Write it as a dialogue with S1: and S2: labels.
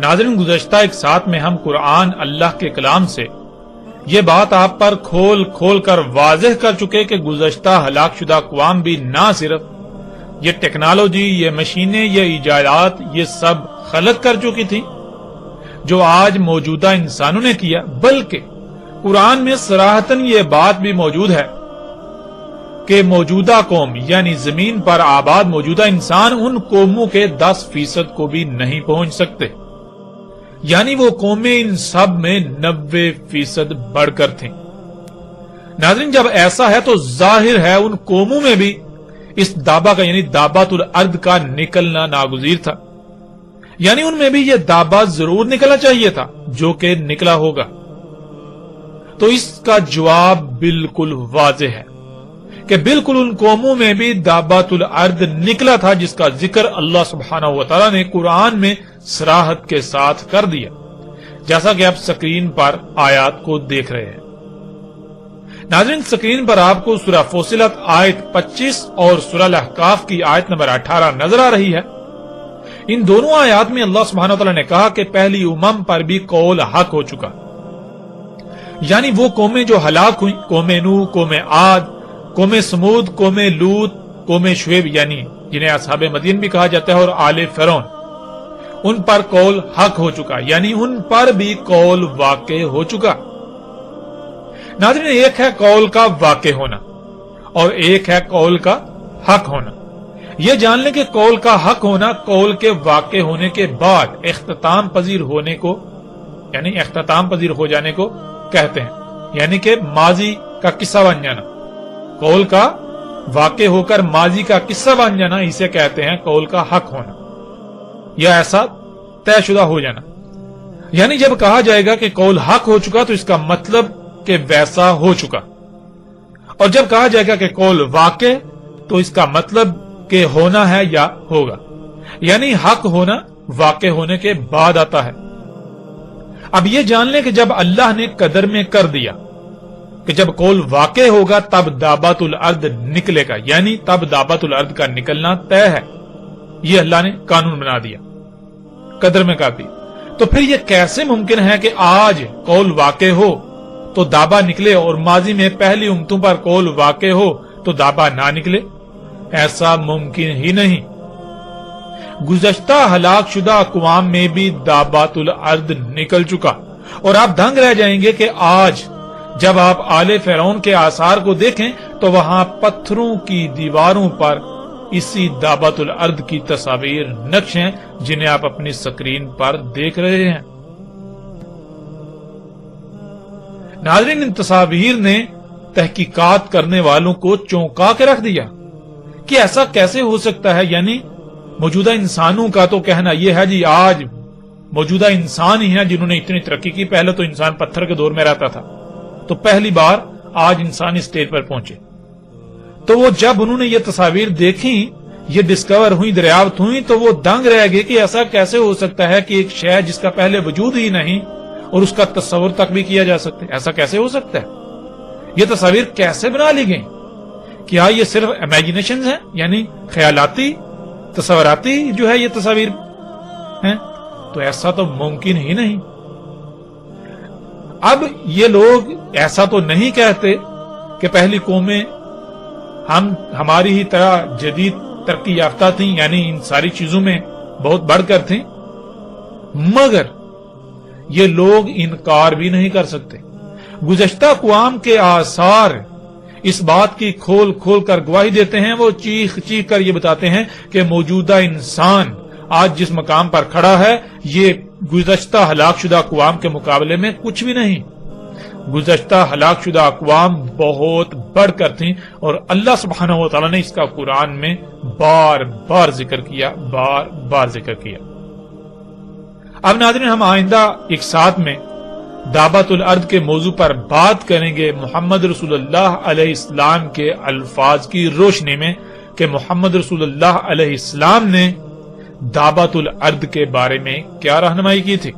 S1: ناظرین، گزشتہ ایک ساتھ میں ہم قرآن اللہ کے کلام سے یہ بات آپ پر کھول کھول کر واضح کر چکے کہ گزشتہ ہلاک شدہ اقوام بھی نہ صرف یہ ٹیکنالوجی، یہ مشینیں، یہ ایجادات یہ سب خلق کر چکی تھی جو آج موجودہ انسانوں نے کیا، بلکہ قرآن میں صراحتاً یہ بات بھی موجود ہے کہ موجودہ قوم یعنی زمین پر آباد موجودہ انسان ان قوموں کے 10% کو بھی نہیں پہنچ سکتے، یعنی وہ قومیں ان سب میں 90% بڑھ کر تھیں۔ ناظرین، جب ایسا ہے تو ظاہر ہے ان قوموں میں بھی اس دابہ کا یعنی دابۃ الارض کا نکلنا ناگزیر تھا، یعنی ان میں بھی یہ دابہ ضرور نکلنا چاہیے تھا جو کہ نکلا ہوگا۔ تو اس کا جواب بالکل واضح ہے کہ بالکل ان قوموں میں بھی دابۃ الارض نکلا تھا جس کا ذکر اللہ سبحانہ و تعالی نے قرآن میں صراحت کے ساتھ کر دیا، جیسا کہ آپ سکرین پر آیات کو دیکھ رہے ہیں۔ ناظرین، سکرین پر آپ کو سورہ فصلت آیت 25 اور سورہ الاحقاف کی آیت نمبر 18 نظر آ رہی ہے۔ ان دونوں آیات میں اللہ سبحانہ وتعالی نے کہا کہ پہلی امم پر بھی قول حق ہو چکا، یعنی وہ قومیں جو ہلاک ہوئیں، قوم نوح، قوم عاد، قوم سمود، قوم لوط، قوم شعیب یعنی جنہیں اصحاب مدین بھی کہا جاتا ہے، اور آل فرعون، ان پر قول حق ہو چکا، یعنی ان پر بھی قول واقع ہو چکا۔ ناظرین، ایک ہے قول کا واقع ہونا اور ایک ہے قول کا حق ہونا۔ یہ جان لیں کہ قول کا حق ہونا قول کے واقع ہونے کے بعد اختتام پذیر ہونے کو یعنی اختتام پذیر ہو جانے کو کہتے ہیں، یعنی کہ ماضی کا قصہ بن جانا۔ قول کا واقع ہو کر ماضی کا قصہ بن جانا اسے کہتے ہیں قول کا حق ہونا، یا ایسا طے شدہ ہو جانا۔ یعنی جب کہا جائے گا کہ قول حق ہو چکا تو اس کا مطلب کہ ویسا ہو چکا، اور جب کہا جائے گا کہ قول واقع تو اس کا مطلب کہ ہونا ہے یا ہوگا، یعنی حق ہونا واقع ہونے کے بعد آتا ہے۔ اب یہ جان لیں کہ جب اللہ نے قدر میں کر دیا کہ جب قول واقع ہوگا تب دابۃ الارض نکلے گا، یعنی تب دابۃ الارض کا نکلنا طے ہے، یہ اللہ نے قانون بنا دیا، قدر میں کر دی۔ تو پھر یہ کیسے ممکن ہے کہ آج قول واقع ہو تو دابہ نکلے اور ماضی میں پہلی امتوں پر قول واقع ہو تو دابہ نہ نکلے؟ ایسا ممکن ہی نہیں۔ گزشتہ ہلاک شدہ اقوام میں بھی دابۃ الارض نکل چکا، اور آپ دنگ رہ جائیں گے کہ آج جب آپ آل فرعون کے آثار کو دیکھیں تو وہاں پتھروں کی دیواروں پر اسی دابۃ الارض کی تصاویر نقش ہیں جنہیں آپ اپنی سکرین پر دیکھ رہے ہیں۔ ناظرین، ان تصاویر نے تحقیقات کرنے والوں کو چونکا کے رکھ دیا کہ ایسا کیسے ہو سکتا ہے، یعنی موجودہ انسانوں کا تو کہنا یہ ہے جی آج موجودہ انسان ہی ہیں جنہوں نے اتنی ترقی کی، پہلے تو انسان پتھر کے دور میں رہتا تھا، تو پہلی بار آج انسان اس سٹیج پر پہنچے۔ تو وہ جب انہوں نے یہ تصاویر دیکھیں، یہ ڈسکور ہوئی، دریافت ہوئی، تو وہ دنگ رہ گئے کہ ایسا کیسے ہو سکتا ہے کہ ایک شے جس کا پہلے وجود ہی نہیں اور اس کا تصور تک بھی کیا جا سکتا ہے، ایسا کیسے ہو سکتا ہے؟ یہ تصاویر کیسے بنا لی گئی؟ کیا یہ صرف امیجنیشنز ہیں، یعنی خیالاتی تصوراتی جو ہے یہ تصاویر ہیں؟ تو ایسا تو ممکن ہی نہیں۔ اب یہ لوگ ایسا تو نہیں کہتے کہ پہلی قومیں ہماری ہی طرح جدید ترقی یافتہ تھیں، یعنی ان ساری چیزوں میں بہت بڑھ کر تھیں، مگر یہ لوگ انکار بھی نہیں کر سکتے۔ گزشتہ اقوام کے آثار اس بات کی کھول کھول کر گواہی دیتے ہیں، وہ چیخ چیخ کر یہ بتاتے ہیں کہ موجودہ انسان آج جس مقام پر کھڑا ہے یہ گزشتہ ہلاک شدہ اقوام کے مقابلے میں کچھ بھی نہیں۔ گزشتہ ہلاک شدہ اقوام بہت بڑھ کر تھیں، اور اللہ سبحانہ و تعالی نے اس کا قرآن میں بار بار ذکر کیا، بار بار ذکر کیا۔ اب ناظرین، ہم آئندہ ایک ساتھ میں دابۃ الارض کے موضوع پر بات کریں گے محمد رسول اللہ علیہ السلام کے الفاظ کی روشنی میں کہ محمد رسول اللہ علیہ السلام نے دابۃ الارض کے بارے میں کیا رہنمائی کی تھی۔